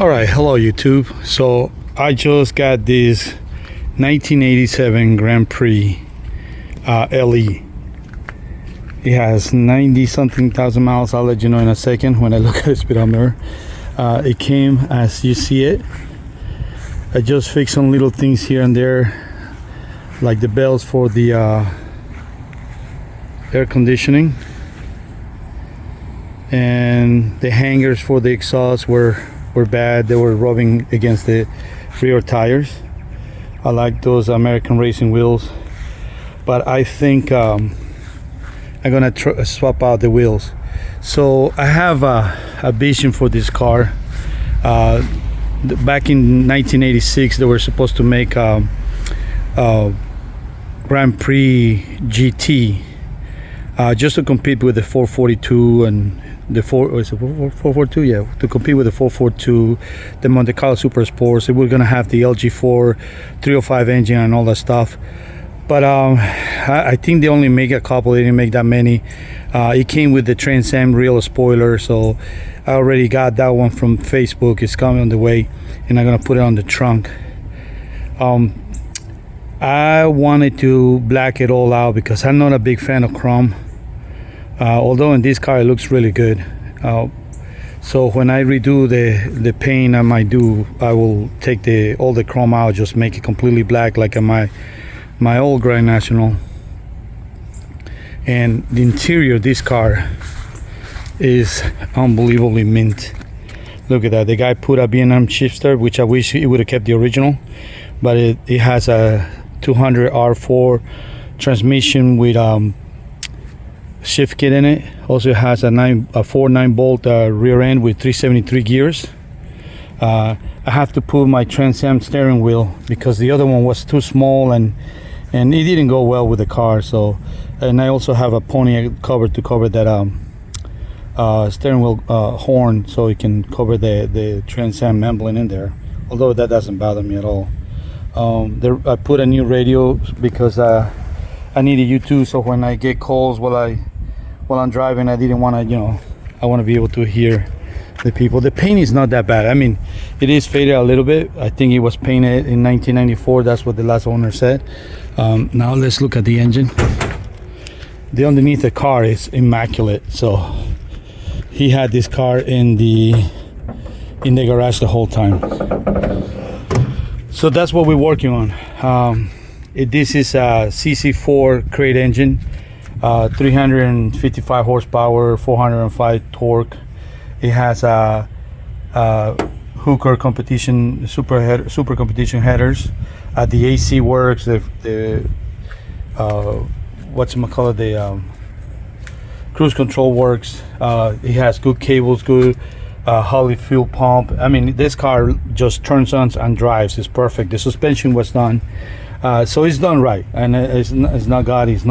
All right, hello YouTube. So I just got this 1987 Grand Prix LE. It has 90 something thousand miles. I'll let you know in a second when I look at the speedometer. It came as you see it. I just fixed some little things here and there, like the belts for the air conditioning, and the hangers for the exhaust were bad. They were rubbing against the rear tires. I like those American racing wheels, but I think I'm gonna swap out the wheels. So I have a vision for this car. Back in 1986 they were supposed to make Grand Prix GT just to compete with the 442 and the 442, yeah, to compete with the 442, the Monte Carlo Super Sports. We're gonna have the LG4 305 engine and all that stuff, but I think they only make a couple. They didn't make that many. It came with the Trans Am real spoiler, so I already got that one from Facebook. It's coming on the way, and I'm gonna put it on the trunk. I wanted to black it all out because I'm not a big fan of chrome. Although in this car it looks really good. So when I redo the paint, I will take all the chrome out, just make it completely black like in my old Grand National. And the interior of this car is unbelievably mint. Look at that. The guy put a B&M shifter, which I wish he would have kept the original, but it has a 200 R4 transmission with shift kit in it. Also has a 4 bolt rear end with 373 gears. I have to put my Trans Am steering wheel because the other one was too small and it didn't go well with the car. So, and I also have a pony cover to cover that steering wheel horn, so it can cover the Trans Am emblem in there, although that doesn't bother me at all. I put a new radio because I needed U2, so when I get calls while I'm driving, I didn't want to, I want to be able to hear the people. The paint is not that bad. I mean, it is faded a little bit. I think it was painted in 1994. That's what the last owner said. Now let's look at the engine. The underneath the car is immaculate. So he had this car in the garage the whole time. So that's what we're working on. This is a ZZ4 Crate Engine, 355 horsepower, 405 torque. It has a Hooker competition super competition headers. The AC works. The cruise control works. It has good cables, good Holley fuel pump. I mean, this car just turns on and drives. It's perfect. The suspension was done, so it's done right, and it's not gaudy. It's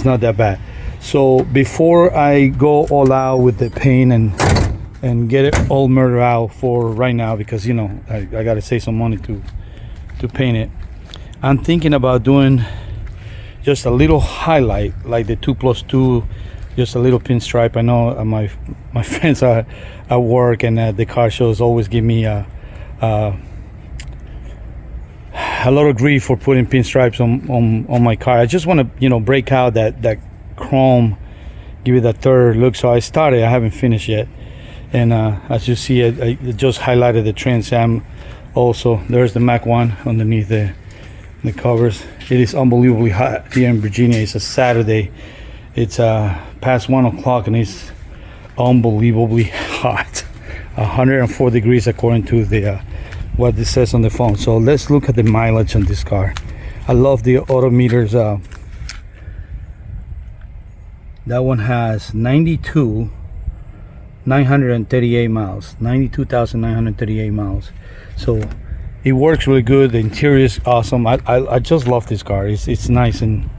not that bad. So before I go all out with the paint and get it all murdered out for right now, because I gotta save some money to paint it, I'm thinking about doing just a little highlight, like the 2+2, just a little pinstripe. I know my friends are at work, and the car shows always give me a lot of grief for putting pinstripes on my car. I just want to break out that chrome, give it that third look. So I started. I haven't finished yet, and as you see, I just highlighted the Trans Am. Also, there's the Mach 1 underneath the covers. It is unbelievably hot here in Virginia. It's a Saturday. It's past 1 o'clock, and it's unbelievably hot. 104 degrees according to the what this says on the phone. So let's look at the mileage on this car. I love the odometers. That one has 92,938 miles, 92,938 miles. So it works really good. The interior is awesome. I just love this car. It's nice, and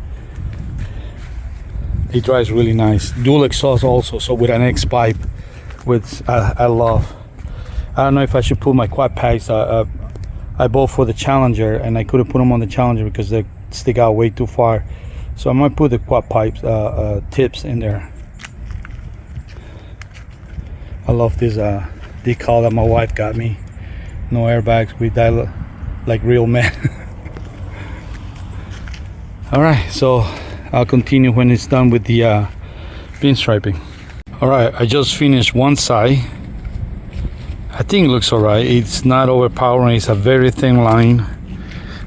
it drives really nice. Dual exhaust also, so with an X pipe, which I love. I don't know if I should put my quad pipes. I bought for the Challenger, and I couldn't put them on the Challenger because they stick out way too far. So I might put the quad pipes tips in there. I love this decal that my wife got me. No airbags. We die like real men. All right, so I'll continue when it's done with the pinstriping. All right, I just finished one side. I think it looks all right. It's not overpowering. It's a very thin line.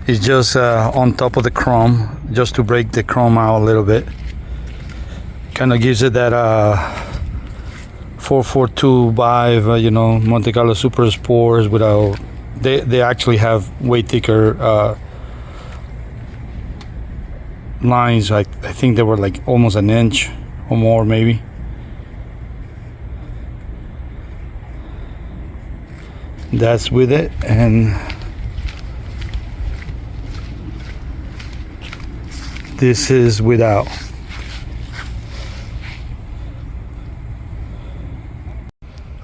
It's just on top of the chrome, just to break the chrome out a little bit. Kind of gives it that 442 vibe, you know, Monte Carlo Super Sports without. They actually have way thicker lines. I think they were like almost an inch or more, maybe. That's with it, and this is without.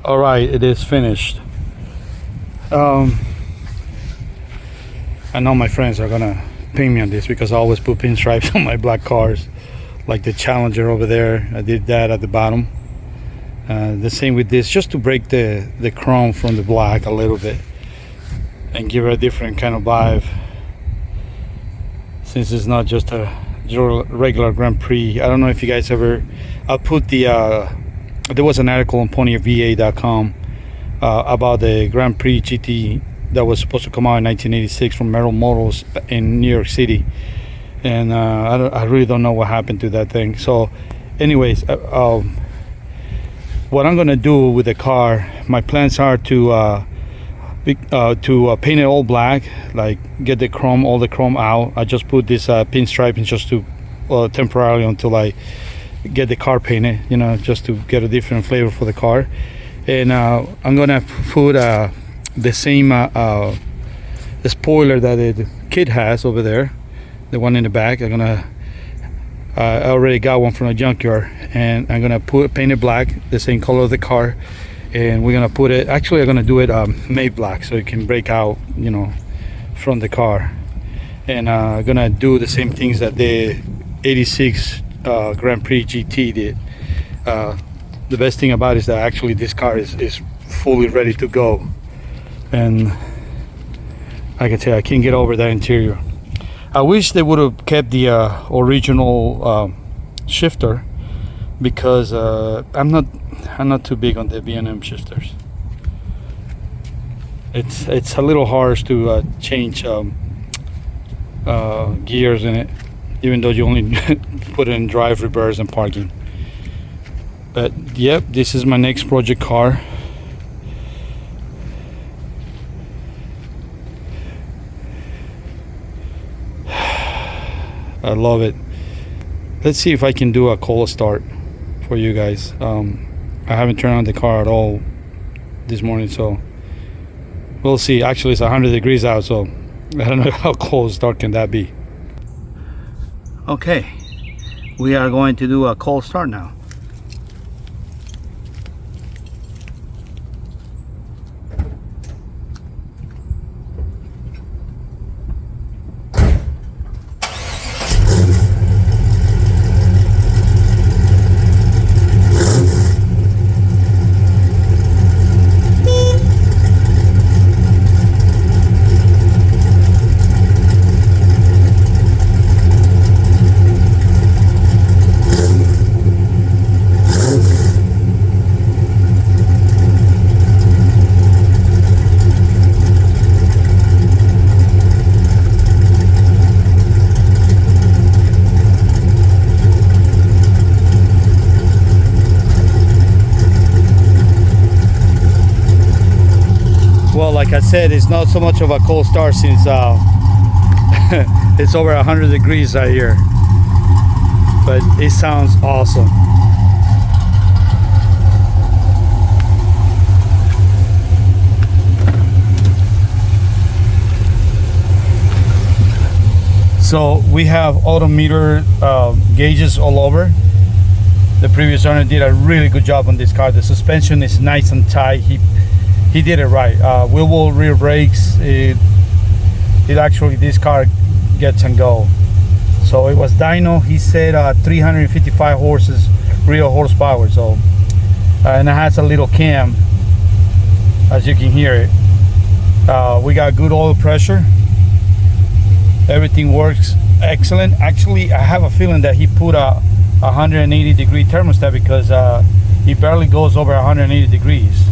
All right, it is finished. I know my friends are gonna ping me on this because I always put pinstripes on my black cars, like the Challenger over there. I did that at the bottom. The same with this, just to break the chrome from the black a little bit and give it a different kind of vibe, since it's not just a regular Grand Prix. I don't know if you guys ever, I'll put the there was an article on PonyVA.com about the Grand Prix GT that was supposed to come out in 1986 from Merrill Motors in New York City, and I really don't know what happened to that thing. So anyways, what I'm gonna do with the car, my plans are to paint it all black, like get the chrome, all the chrome out. I just put this pinstriping just to temporarily until I get the car painted, you know, just to get a different flavor for the car. And I'm gonna put the same the spoiler that the kid has over there, the one in the back. I'm gonna I already got one from a junkyard, and I'm gonna paint it black, the same color of the car, and we're gonna put it, actually I'm gonna do it matte black, so it can break out, you know, from the car. And I'm gonna do the same things that the 86 Grand Prix GT did. The best thing about it is that actually this car is fully ready to go, and I can tell you, I can't get over that interior. I wish they would have kept the original shifter, because I'm not too big on the B&M shifters. It's a little harsh to change gears in it, even though you only put it in drive, reverse, and parking. But yep, this is my next project car. I love it. Let's see if I can do a cold start for you guys. I haven't turned on the car at all this morning, so we'll see. Actually, it's 100 degrees out, so I don't know how cold start can that be. Okay, we are going to do a cold start now. Like I said, it's not so much of a cold start since it's over 100 degrees out here, but it sounds awesome. So we have odometer gauges all over. The previous owner did a really good job on this car. The suspension is nice and tight. He did it right. Willwood rear brakes. It actually, this car gets and go. So it was dyno. He said 355 horses, real horsepower. So and it has a little cam as you can hear it. We got good oil pressure. Everything works excellent. Actually, I have a feeling that he put a 180 degree thermostat because he barely goes over 180 degrees.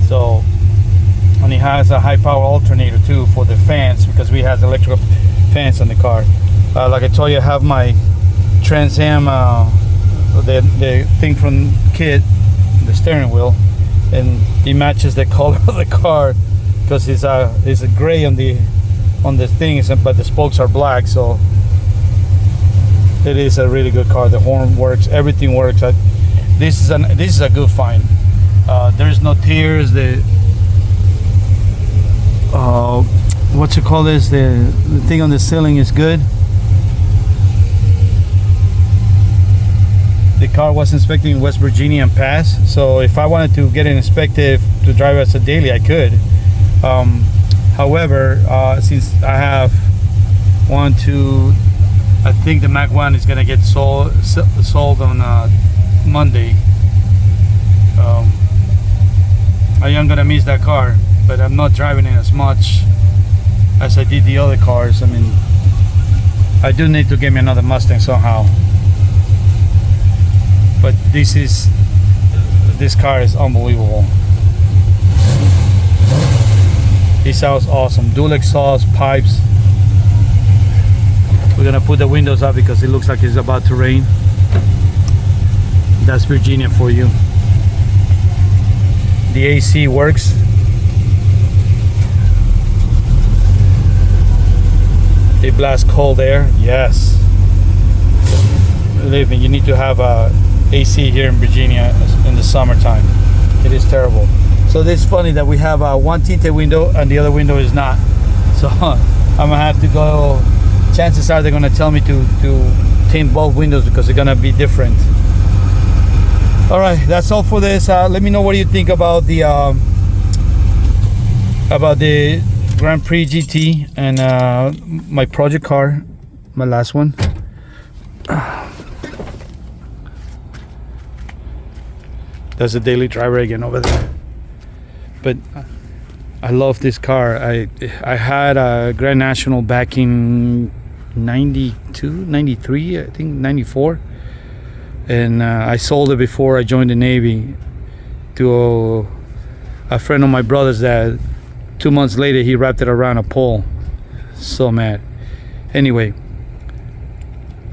So, and he has a high power alternator too for the fans, because we have electrical fans on the car. Like I told you, I have my Trans Am, the thing from kit, the steering wheel, and it matches the color of the car because it's a gray on the things, but the spokes are black. So it is a really good car. The horn works, everything works. This is a good find. There's no tears. The what you call this? The thing on the ceiling is good. The car was inspected in West Virginia and passed. So if I wanted to get it inspected to drive as a daily, I could. However, since I have I think the Mac 1 is gonna get sold on Monday. I am gonna miss that car, but I'm not driving it as much as I did the other cars. I mean, I do need to get me another Mustang somehow. But this car is unbelievable. It sounds awesome. Dual exhaust pipes. We're gonna put the windows up because it looks like it's about to rain. That's Virginia for you. The AC works. It blasts cold air. Yes. Believe me, you need to have AC here in Virginia in the summertime. It is terrible. So it's funny that we have one tinted window and the other window is not. So I'm gonna have to go. Chances are they're gonna tell me to tint both windows because they're gonna be different. All right, that's all for this. Let me know what you think about the Grand Prix GT and my project car, my last one. There's a daily driver again over there. But I love this car. I had a Grand National back in 92, 93, I think 94. And I sold it before I joined the Navy to a friend of my brother's that 2 months later he wrapped it around a pole. So mad. Anyway,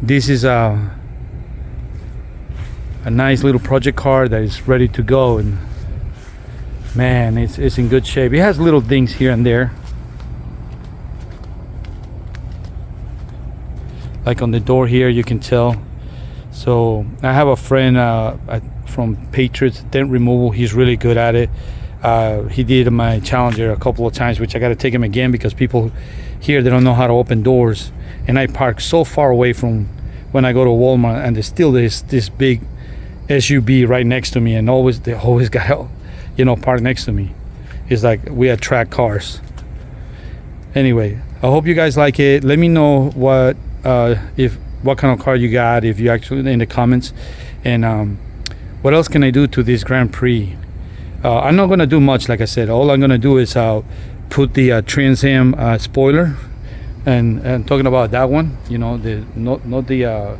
this is a nice little project car that is ready to go, and man, it's in good shape. It has little things here and there, like on the door here you can tell. So I have a friend from Patriots Dent Removal. He's really good at it. He did my Challenger a couple of times, which I got to take him again because people here, they don't know how to open doors, and I park so far away from when I go to Walmart, and there's still this big SUV right next to me, and they always got, parked next to me. It's like we attract cars. Anyway, I hope you guys like it. Let me know what kind of car you got, if you actually, in the comments. And what else can I do to this Grand Prix? I'm not gonna do much, like I said. All I'm gonna do is put the Trans Am spoiler, and talking about that one, not the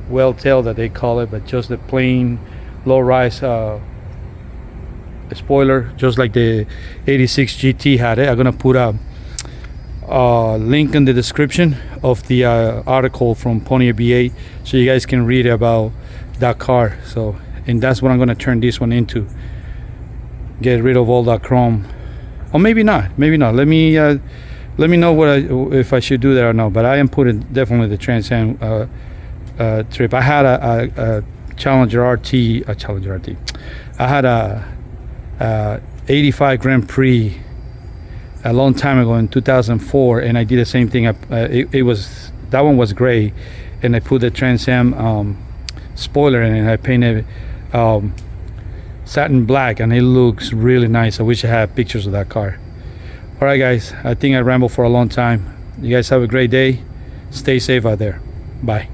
well tail that they call it, but just the plain low rise spoiler, just like the 86 GT had it. I'm gonna put a link in the description of the article from Pony B8 so you guys can read about that car. So, and that's what I'm gonna turn this one into. Get rid of all that chrome, or maybe not. Let me know if I should do that or not. But I am putting definitely the Trans Am trip. I had a Challenger RT. I had a 85 Grand Prix a long time ago in 2004, and I did the same thing. That one was gray, and I put the Trans Am spoiler in it, and I painted satin black, and it looks really nice. I wish I had pictures of that car. All right, guys, I think I rambled for a long time. You guys have a great day. Stay safe out there. Bye.